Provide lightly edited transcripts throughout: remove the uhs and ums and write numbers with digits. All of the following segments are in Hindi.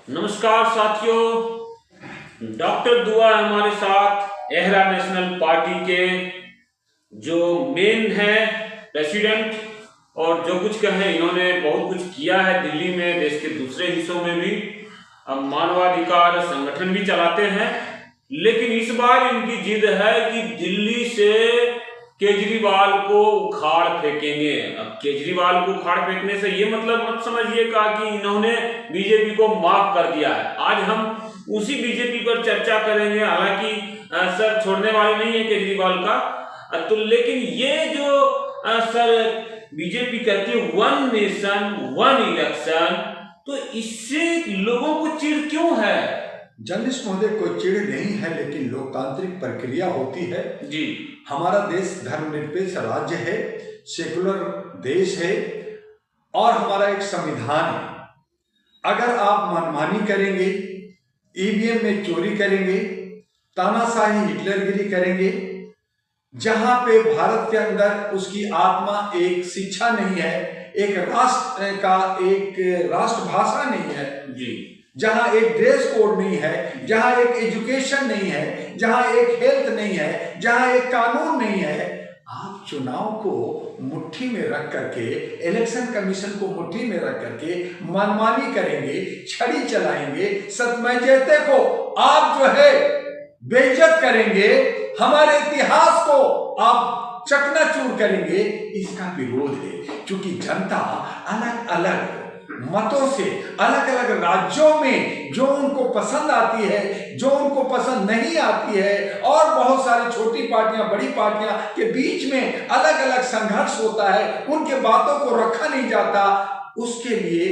नमस्कार साथियों, डॉक्टर दुआ है हमारे साथ। एहरा नेशनल पार्टी के जो मेन है प्रेसिडेंट, और जो कुछ कहें इन्होंने बहुत कुछ किया है दिल्ली में, देश के दूसरे हिस्सों में भी मानवाधिकार संगठन भी चलाते हैं। लेकिन इस बार इनकी जिद है कि दिल्ली से केजरीवाल को उखाड़ फेंकेंगे। अब केजरीवाल को उखाड़ फेंकने से ये मतलब मत समझिएगा कि इन्होंने बीजेपी को माफ कर दिया है। आज हम उसी बीजेपी पर चर्चा करेंगे। हालांकि सर छोड़ने वाले नहीं है केजरीवाल का, तो लेकिन ये जो सर बीजेपी कहती है वन नेशन वन इलेक्शन, तो इससे लोगों को चिढ़ क्यों है? जर्नलिस्ट महोदय, कोई चिढ़ नहीं है, लेकिन लोकतांत्रिक प्रक्रिया होती है जी। हमारा देश धर्मनिरपेक्ष राज्य है, सेकुलर देश है और हमारा एक संविधान है। अगर आप मनमानी करेंगे, ईवीएम में चोरी करेंगे, तानाशाही हिटलरगिरी करेंगे, जहां पे भारत के अंदर उसकी आत्मा एक शिक्षा नहीं है, एक राष्ट्र का एक राष्ट्रभाषा नहीं है जी, जहां एक ड्रेस कोड नहीं है, जहां एक एजुकेशन नहीं है, जहां एक हेल्थ नहीं है, जहां एक कानून नहीं है, आप चुनाव को मुट्ठी में रख करके, इलेक्शन कमीशन को मुट्ठी में रख करके मनमानी करेंगे, छड़ी चलाएंगे, सत्यमेव जयते को आप जो है बेइज्जत करेंगे, हमारे इतिहास को आप चकनाचूर करेंगे। इसका विरोध है, क्योंकि जनता अलग अलग मतों से अलग अलग राज्यों में जो उनको पसंद आती है, जो उनको पसंद नहीं आती है, और बहुत सारी छोटी पार्टियां बड़ी पार्टियां के बीच में अलग अलग संघर्ष होता है, उनके बातों को रखा नहीं जाता। उसके लिए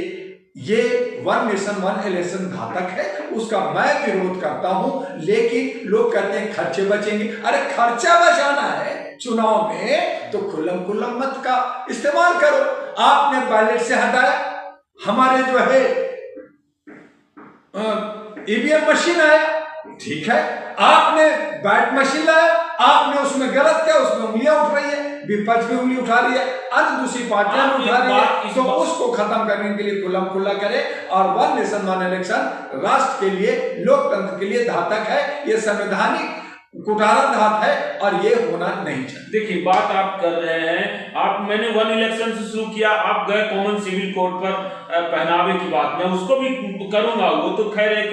ये वन नेशन वन इलेक्शन घातक है, उसका मैं विरोध करता हूं। लेकिन लोग कहते हैं खर्चे बचेंगे। अरे खर्चा बचाना है चुनाव में तो खुल्लम खुल्ला मत का इस्तेमाल करो। आपने बैलेट से हटाया, हमारे जो है ईवीएम मशीन आया, ठीक है, आपने बैट मशीन लाया, आपने उसमें गलत किया, उसमें उंगलियां उठ रही है, विपक्ष भी उंगली उठा रही है, अन्य दूसरी पार्टियां उठा रही है, तो उसको खत्म करने के लिए खुल्लम खुल्ला करे। और वन नेशन वन इलेक्शन राष्ट्र के लिए, लोकतंत्र के लिए घातक है, ये संवैधानिक कुठाराघात है और ये होना नहीं चाहिए। देखिए, बात आप कर रहे हैं, मैंने वन इलेक्शन से शुरू किया, आप गए कॉमन सिविल कोड पर पहनावे की बात, मैं उसको भी करूंगा। वो तो खैर एक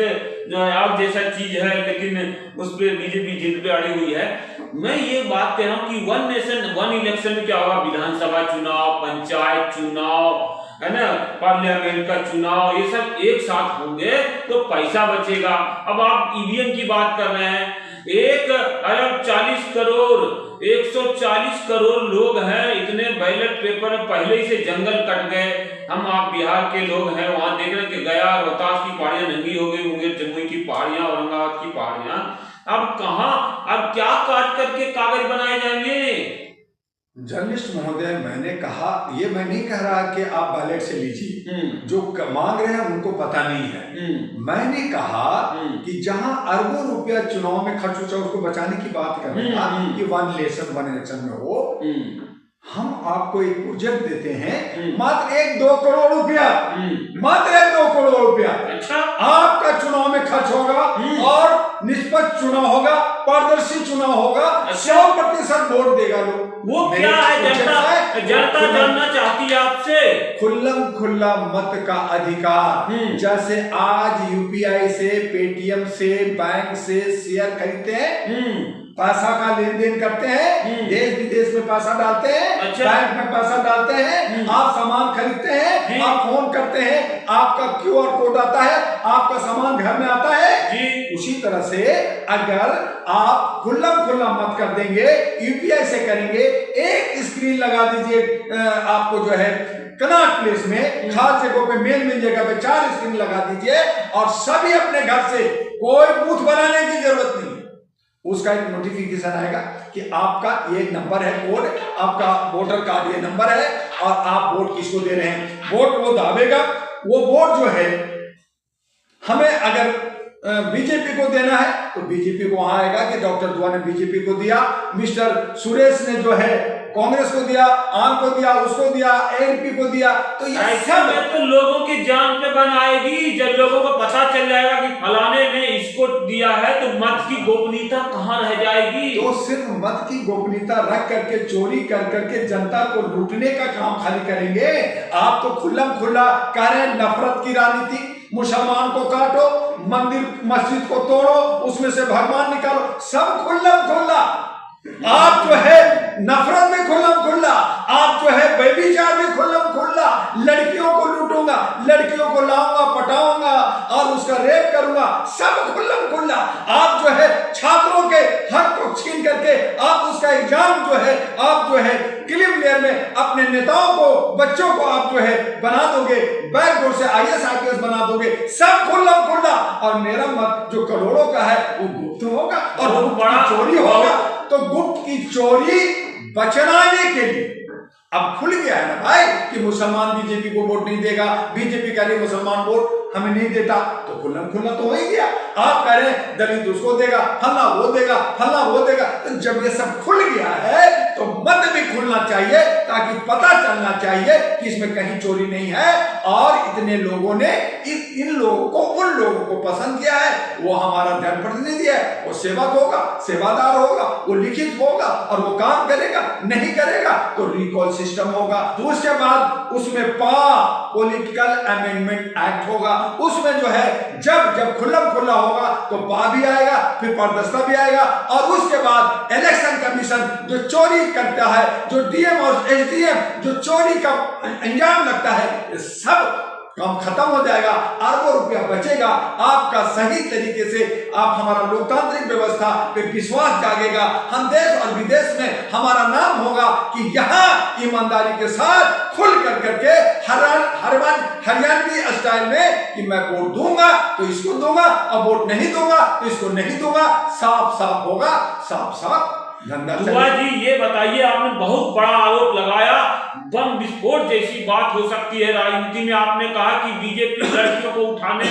जो है आप जैसा चीज है, लेकिन उस पर बीजेपी जिद पे अड़ी हुई है। मैं ये बात कह रहा हूँ कि वन नेशन वन इलेक्शन में क्या होगा, विधानसभा चुनाव, पंचायत चुनाव, है ना, पार्लियामेंट का चुनाव, ये सब एक साथ होंगे तो पैसा बचेगा। अब आप ईवीएम की बात कर रहे हैं, 1,40,40,000,000 140 करोड़ लोग हैं, इतने बैलेट पेपर पहले ही से जंगल कट गए। हम आप बिहार के लोग हैं, वहां देख रहे हैं कि गया रोहतास की पहाड़ियां नंगी हो गई, मुंगेर जमुई की पहाड़ियां, औरंगाबाद की पहाड़ियां, अब कहां, अब क्या काट करके कागज बनाए जाएंगे? जर्नलिस्ट महोदय, मैंने कहा, ये मैं नहीं कह रहा कि आप बैलेट से लीजिए, जो मांग रहे हैं उनको पता नहीं है। मैंने कहा कि जहां अरबों रुपया चुनाव में खर्च होता है उसको बचाने की बात कर रहे हैं कि वन नेशन वन इलेक्शन में हो। हम आपको एक प्रोजेक्ट देते हैं, मात्र 1-2 करोड़ रुपया, मात्र 1-2 करोड़ रुपया, अच्छा, आपका चुनाव में खर्च होगा और निष्पक्ष चुनाव होगा, पारदर्शी चुनाव होगा, 100% वोट देगा लोग। वो क्या है, जनता जानना चाहती है आपसे। खुल्लम खुल्ला मत का अधिकार, जैसे आज यूपीआई से, पेटीएम से, बैंक से शेयर खरीदते हैं, पैसा का लेन देन करते हैं, देश विदेश में पैसा डालते हैं, अच्छा, बैंक में पैसा डालते हैं, आप सामान खरीदते हैं, आप फोन करते हैं, आपका क्यूआर कोड आता है, आपका सामान घर में आता है जी। उसी तरह से अगर आप खुल्लम खुल्ला मत कर देंगे, यूपीआई से करेंगे, एक स्क्रीन लगा दीजिए, आपको जो है कनॉट प्लेस में खास जगहों पे, मेन जगह पे 4 स्क्रीन लगा दीजिए और सभी अपने घर से, कोई बूथ बनाने की जरूरत नहीं, उसका एक नोटिफिकेशन आएगा कि आपका ये नंबर है, कोड, आपका वोटर कार्ड ये नंबर है और आप वोट किसको दे रहे हैं, वोट वो दावेगा। वो वोट जो है हमें अगर बीजेपी को देना है तो बीजेपी को वहां आएगा कि डॉक्टर दुआ ने बीजेपी को दिया, मिस्टर सुरेश ने जो है कांग्रेस को दिया, आम को दिया, उसको दिया, एनपी को दिया। तो ये ऐसा में तो लोगों की जान पे बनाएगी। जब लोगों को पता चल जाएगा कि फलाने ने इसको दिया है तो मत की गोपनीयता कहाँ रह जाएगी। तो सिर्फ मत की गोपनीयता रख करके चोरी कर करके जनता को लूटने का काम खाली करेंगे। आप तो खुल्लम खुल्ला कह रहे हैं नफरत की राजनीति, मुसलमान को काटो, मंदिर मस्जिद को तोड़ो, उसमें से भगवान निकालो, सब खुल्लम खुल्ला। आप जो है नफरत में खुल्लम खुल्ला, आप जो है बेविचार में खुल्लम खुल्ला, लड़कियों को लूटूंगा, लड़कियों को लाऊंगा, पटाऊंगा और उसका रेप करूंगा, सब खुल्लम खुल्ला। आप जो है छात्रों के हक को छीन करके आप उसका एग्जाम जो है आप जो है क्लिप लेयर में अपने नेताओं को, बच्चों को आप जो है बना दोगे, बैकबोर्ड से IAS IPS बना दोगे, सब खुल्लम खुल्ला। और मेरा मत जो करोड़ों का है वो गुप्त होगा और गुप्त की चोरी होगा। तो गुप्त की चोरी बचनाने के लिए अब खुल गया है ना भाई कि मुसलमान बीजेपी को वोट नहीं देगा, बीजेपी कह रही मुसलमान वोट हमें नहीं देता, तो खुल्लम खुल्ला तो हो ही गया। आप कह रहे हैं दलित उसको देगा, फल्ला वो देगा, फल्ला वो देगा। तो जब ये सब खुल गया है तो मत भी खुलना चाहिए ताकि पता चलना चाहिए कि इसमें कहीं चोरी नहीं है। और इतने लोगों ने इन लोगों को, उन लोगों को पसंद किया है, वो हमारा जनप्रतिनिधि है, वो सेवक होगा, सेवादार होगा, वो लिखित होगा और वो काम करेगा। नहीं करेगा तो रिकॉल सिस्टम होगा। तो उसके बाद उसमें पॉलिटिकल अमेंडमेंट एक्ट होगा। उसमें जो है जब खुल्लम खुल्ला होगा तो पा भी आएगा, फिर परदस्ता भी आएगा। और उसके बाद इलेक्शन कमीशन जो चोरी करता है, जो DM और SDM जो चोरी का अंजाम लगता है, सब काम खत्म हो जाएगा, अरबों रुपया बचेगा। आपका सही तरीके से आप हमारा लोकतांत्रिक व्यवस्था पे विश्वास जागेगा। हम देश और विदेश में हमारा नाम होगा कि यहाँ ईमानदारी के साथ खुल कर करके हरियाणवी स्टाइल में कि मैं वोट दूंगा तो इसको दूंगा और वोट नहीं दूंगा तो इसको नहीं दूंगा। साफ साफ होगा, साफ साफ धंधा। दुआ जी ये बताइए, आपने बहुत बड़ा आरोप लगाया, बम विस्फोट जैसी बात हो सकती है राजनीति में। आपने कहा कि बीजेपी लड़कियों को उठाने,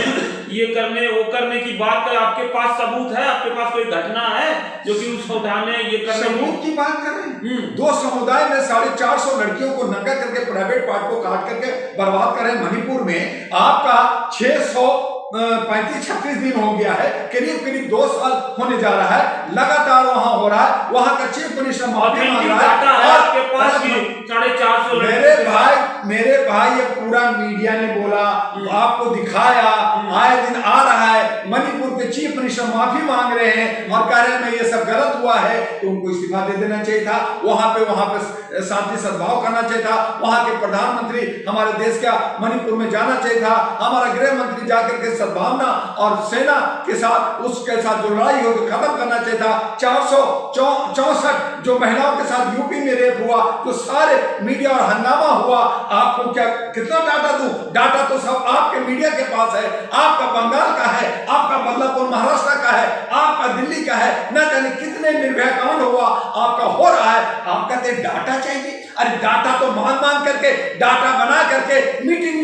ये करने, वो करने की बात कर। आपके पास सबूत है? आपके पास कोई घटना है जो कि उसको उठाने, ये करने सबूत की बात कर रहे हैं? दो समुदाय में 450 लड़कियों को नंगा करके प्राइवेट पार्ट को काट करके बर्बाद कर रहे हैं। मणिपुर में आपका 635-36 दिन हो गया है, करीब करीब 2 साल होने जा रहा है, लगातार वहां हो रहा है। वहां का चीफ मिनिस्टर माफी मांग रहा है। आपके पास 450 मेरे भाई ये पूरा मीडिया ने बोला, आपको दिखाया, आए दिन आ रहा है। मणिपुर के चीफ मिनिस्टर माफी मांग रहे हैं और कह रहे हैं मैं ये सब गलत हुआ है, तो उनको इस्तीफा दे देना चाहिए था। वहां पे शांति सद्भाव करना चाहिए था। वहां के प्रधानमंत्री हमारे देश का मणिपुर में जाना चाहिए था। हमारा गृह मंत्री जाकर के सद्भावना और सेना के साथ, उसके साथ जो लड़ाई हो तो खत्म करना चाहिए था। 464 जो महिलाओं के साथ यूपी में रेप हुआ, तो सारे मीडिया और हंगामा हुआ। आपको क्या कितना डाटा दूं? डाटा तो सब आपके मीडिया के पास है। आपका बंगाल का है, आपका बदलापुर महाराष्ट्र का है, आपका दिल्ली का है, न जाने कितने निर्भया कांड हुआ, आपका हो रहा है। आप कहते हैं डाटा चाहिए। अरे डाटा तो मांग करके, डाटा बना करके मीटिंग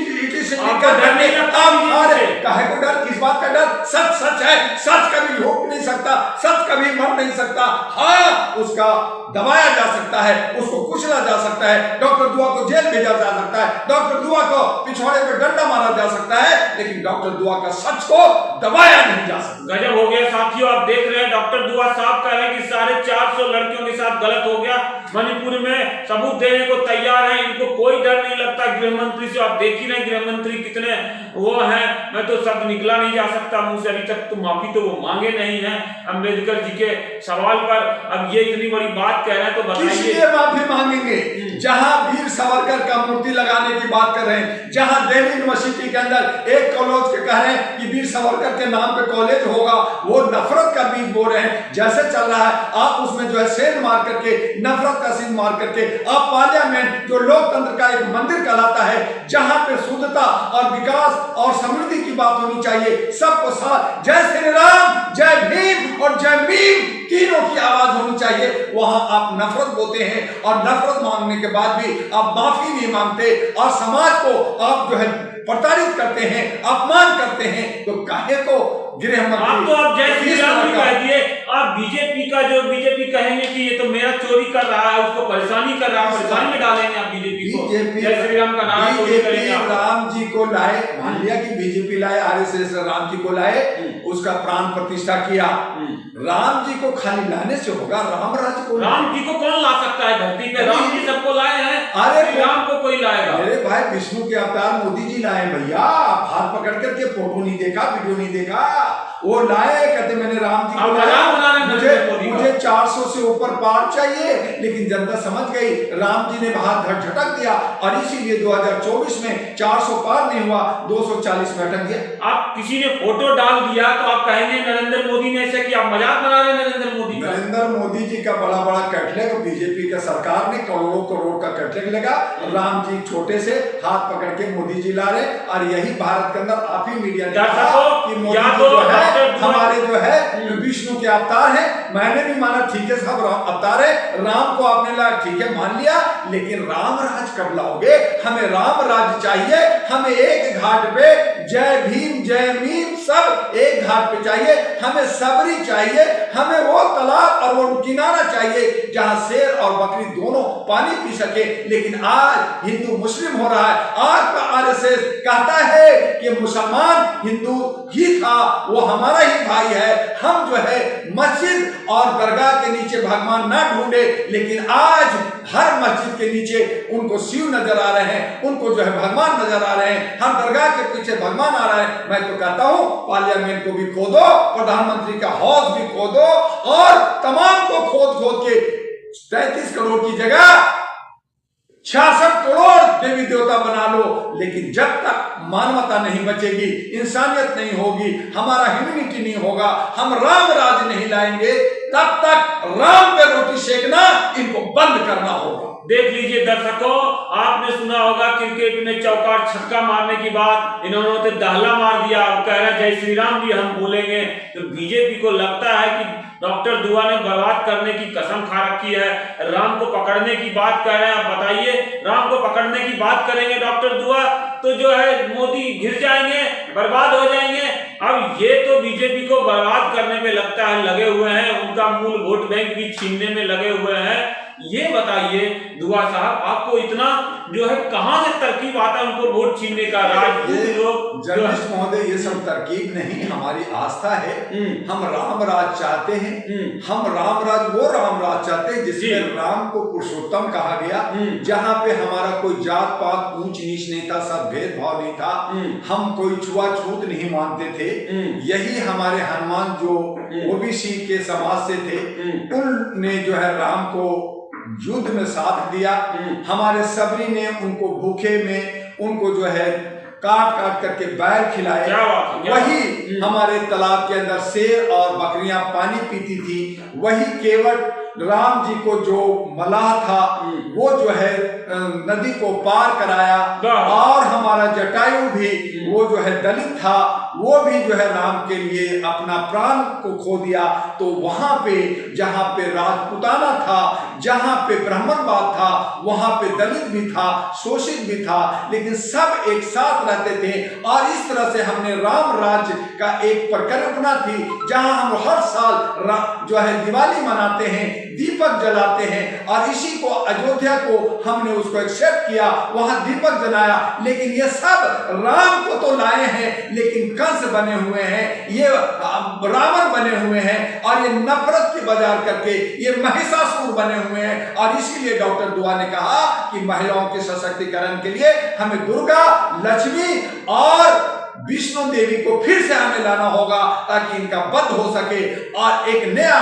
काहे को डर? किस बात का डर? सच है, सच कभी झूठ नहीं सकता, सच कभी मर नहीं सकता। हाँ, उसका दबाया जा सकता है, उसको कुचला जा सकता है, डॉक्टर दुआ को जेल भेजा जा सकता है, डॉक्टर दुआ को पिछवाड़े पे डंडा मारा जा सकता है, लेकिन डॉक्टर दुआ का सच को दबाया नहीं जा सकता। गजब हो गया साथियों, आप देख रहे हैं डॉक्टर दुआ साहब कह रहे हैं कि 450 लड़कियों के साथ गलत हो गया। मणिपुर में सबूत देने को तैयार है, इनको कोई डर नहीं लगता गृह मंत्री से। आप देख ही रहे गृह मंत्री कितने वो हैं, मैं तो शब्द निकला नहीं जा सकता मुंह से। अभी तक तो माफी तो वो मांगे नहीं है अंबेडकर जी के सवाल पर। अब ये इतनी बड़ी बात कह रहे हैं तो बताइए, किसलिए माफी मांगेंगे? जहां वीर सावरकर का मूर्ति लगाने की बात कर रहे हैं, जहां दिल्ली यूनिवर्सिटी के अंदर एक कॉलेज के कह रहे हैं कि वीर सावरकर के नाम पे कॉलेज होगा, वो नफरत का बीज बो रहे हैं। जैसे चल रहा है, आप उसमें जो है सेंध मार करके, नफरत का सीन मार करके, आप पार्लियामेंट जो लोकतंत्र का एक मंदिर कहलाता है, जहां पे शुद्धता और विकास और समृद्धि की बात होनी चाहिए, सबको साथ जय श्री राम, जय भीम और जय भीम तीनों की आवाज होनी चाहिए। वहां आप नफरत बोते हैं और नफरत मांगने के बाद भी आप माफी नहीं मांगते और समाज को आप जो है प्रताड़ित करते हैं, अपमान करते हैं, तो काहे को गृह मंत्री आप तो आप जय श्री राम भी कह दिए। आप बीजेपी का जो बीजेपी कहेंगे कि ये तो मेरा चोरी कर रहा है, उसको परेशानी कर रहा है, परेशानी में डालेंगे आप बीजेपी को। जय श्री राम का नारा चोरी करेंगे आप। राम जी को लाए, मान लिया कि बीजेपी लाए, आरएसएस राम जी को लाए, उसका प्राण प्रतिष्ठा किया। राम जी को खाली लाने से होगा? राम राज्य को, राम जी को कौन ला सकता है धरती पे? राम जी सबको लाए हैं, अरे राम को कोई लाएगा? मेरे भाई विष्णु के अवतार मोदी जी लाए भैया, हाथ पकड़ करके, फोटो नहीं देखा, वीडियो नहीं देखा, वो लाए, कहते मैंने राम जी को लाया, मुझे 400 से ऊपर पार चाहिए। लेकिन जनता समझ गई, राम जी ने हाथ झटक दिया और इसीलिए 2024 में 400 पार नहीं हुआ, 240 में अटक गया। आप किसी ने फोटो डाल दिया तो आप कहेंगे नरेंद्र मोदी ने ऐसे किया, मजाक बना रहे नरेंद्र मोदी का। नरेंद्र मोदी जी का बड़ा बड़ा कैटलॉग बीजेपी का सरकार ने करोड़ों करोड़ का कैटलॉग लगा, राम जी छोटे से हाथ पकड़ के मोदी जी ला रहे। और यही भारत के अंदर आप ही मीडिया ने कहा कि मोदी जी जो है हमारे जो है विष्णु के अवतार है। मैंने भी माना ठीक है साहब अवतार है, राम को आपने ला ठीक है मान लिया, लेकिन राम राज कब लाओगे? हमें राम राज चाहिए, हमें एक घाट पे जय भीम जय मीम सब एक घाट पे चाहिए, हमें सबरी चाहिए, हमें वो तालाब और वो किनारा चाहिए जहां शेर और बकरी दोनों पानी पी सके। लेकिन आज हिंदू मुस्लिम हो रहा है। आज का आरएसएस कहता है कि मुसलमान हिंदू ही था, वो हमारा ही भाई है, हम जो है मस्जिद और दरगाह के नीचे भगवान ना ढूंढे। लेकिन आज हर मस्जिद के नीचे उनको शिव नजर आ रहे हैं, उनको जो है भगवान नजर आ रहे हैं, हर दरगाह के पीछे भगवान आ रहा है। मैं तो कहता हूं पार्लियामेंट को भी खोदो, प्रधानमंत्री का हाउस भी खोदो और तमाम को खोद खोद के 33 करोड़ की जगह 66 करोड़ देवी देवता बना लो। लेकिन जब तक मानवता नहीं बचेगी, इंसानियत नहीं होगी, हमारा ह्यूमैनिटी नहीं होगा, हम राम राज नहीं लाएंगे, तब तक राम पे रोटी सेकना इनको बंद करना होगा। देख लीजिए दर्शकों, आपने सुना होगा क्रिकेट में चौकार छक्का मारने की बात, इन्होंने तो दहला मार दिया, अब कह रहे जय श्री राम भी हम बोलेंगे। तो बीजेपी को लगता है कि डॉक्टर दुआ ने बर्बाद करने की कसम खा रखी है, राम को पकड़ने की बात कर रहे हैं। आप बताइए, राम को पकड़ने की बात करेंगे डॉक्टर दुआ तो जो है मोदी घिर जाएंगे, बर्बाद हो जाएंगे। अब ये तो बीजेपी को बर्बाद करने में लगता है लगे हुए हैं, उनका मूल वोट बैंक भी छीनने में लगे हुए हैं। ये बताइए दुआ साहब, आपको इतना जो है कहां से तरकीब आता है उनको वोट छीनने का? लोग जर्नलिस्ट महोदय, ये सब तरकीब नहीं, हमारी आस्था है। हम राम राज चाहते हैं, हम राम राज वो राम राज चाहते हैं जिसमें राम को पुरुषोत्तम कहा गया, जहां पे हमारा कोई जात पात ऊंच नीच नहीं था, सब भेदभाव नहीं था, हम कोई छुआछूत नहीं मानते थे। यही हमारे हनुमान जो ओबीसी के समाज से थे, उनने जो है राम को युद्ध में साथ दिया। हमारे सबरी ने उनको भूखे में उनको जो है काट काट करके बैल खिलाए। वही हमारे तालाब के अंदर शेर और बकरियां पानी पीती थी। वही केवट राम जी को जो मलाह था वो जो है नदी को पार कराया। और हमारा जटायु भी वो जो है दलित था, वो भी जो है राम के लिए अपना प्राण को खो दिया। तो वहां पे जहां पे राजपुताना था, जहां पे ब्राह्मणवाद था, वहां पे दलित भी था, शोषित भी था, लेकिन सब एक साथ रहते थे। और इस तरह से हमने राम राज्य का एक परिकल्पना थी, जहां हम हर साल जो है दिवाली मनाते हैं, दीपक जलाते हैं। और इसी को अयोध्या को हमने उसको एक्सेप्ट किया, वहां दीपक जलाया। लेकिन ये सब राम को तो लाए हैं, लेकिन कंस बने हुए हैं, ये रावण बने हुए हैं, और ये नफरत की बाजार करके ये महिषासुर बने हुए हैं। और इसीलिए डॉक्टर दुआ ने कहा कि महिलाओं के सशक्तिकरण के लिए हमें दुर्गा, लक्ष्मी और विष्णु देवी को फिर से हमें लाना होगा, ताकि इनका वध हो सके और एक नया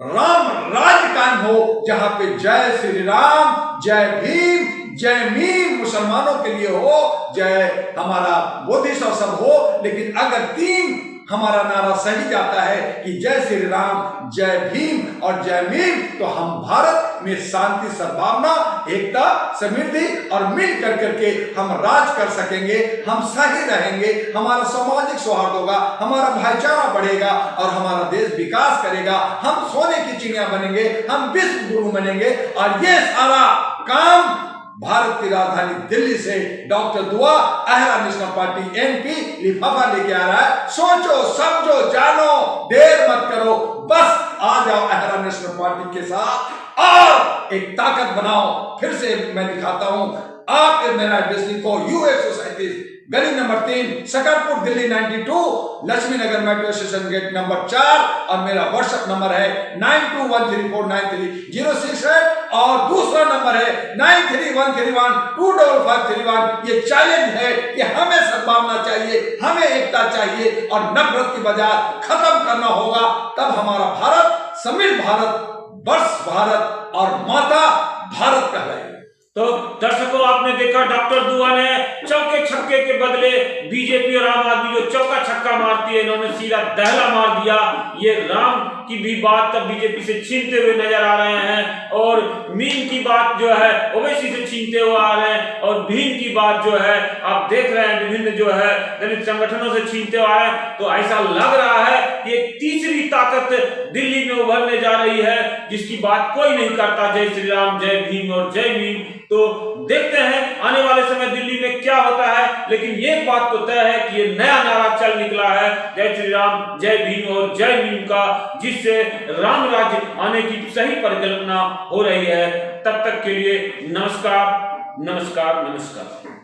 राम राज्य कायम हो, जहां पे जय श्री राम, जय भीम, जय मीम मुसलमानों के लिए हो, जय हमारा बोधिसत्व सब हो। लेकिन अगर 3 हमारा नारा सही जाता है कि जय श्री राम, जय भीम और जय मीम, तो हम भारत में शांति, सद्भावना, एकता, समृद्धि और मिल कर करके हम राज कर सकेंगे। हम सही रहेंगे, हमारा सामाजिक सौहार्द होगा, हमारा भाईचारा बढ़ेगा और हमारा देश विकास करेगा। हम सोने की चिड़िया बनेंगे, हम विश्व गुरु बनेंगे। और ये सारा काम भारत की राजधानी दिल्ली से डॉक्टर दुआ अहरा नेशनल पार्टी एनपी लिफाफा लेके आ रहा है। सोचो, समझो, जानो, देर मत करो, बस आ जाओ अहरा नेशनल पार्टी के साथ और एक ताकत बनाओ। फिर से मैं दिखाता हूं, आप मेरा एड्रेस लिखो, U137 गली नंबर 3, सकरपुर, दिल्ली 92, लक्ष्मी नगर मेट्रो स्टेशन गेट नंबर 4 और मेरा व्हाट्सएप नंबर है 9213493068 और दूसरा नंबर है 9313125531। ये चैलेंज है कि हमें सद्भावना चाहिए, हमें एकता चाहिए और नफरत की बाजार खत्म करना होगा। तब हमारा भारत समृद्ध भारत, वर्ष भारत और माता भारत कहलाएगी। तो दर्शकों, आपने देखा डॉक्टर दुआ ने चौके छक्के के बदले बीजेपी और आम आदमी जो चौका छक्का मारती है, इन्होंने सीधा दहला मार दिया। ये राम की भी बात तब बीजेपी से छीनते हुए नजर आ रहे हैं और मीम की बात जो है ओवैसी से छीनते हुए आ रहे हैं और भीम की बात जो है आप देख रहे हैं विभिन्न जो है दलित संगठनों से छीनते हुए आ रहे हैं। तो ऐसा लग रहा है कि एक तीसरी ताकत दिल्ली में उभरने जा रही है जिसकी बात कोई नहीं करता। जय श्री राम, जय भीम और जय मीम। तो देखते हैं आने वाले समय दिल्ली में क्या होता है, लेकिन एक बात तो तय है कि ये नया नारा चल निकला है जय श्री राम, जय भीम और जय मीम का, जिससे राम राज्य आने की सही परिकल्पना हो रही है। तब तक के लिए नमस्कार, नमस्कार, नमस्कार।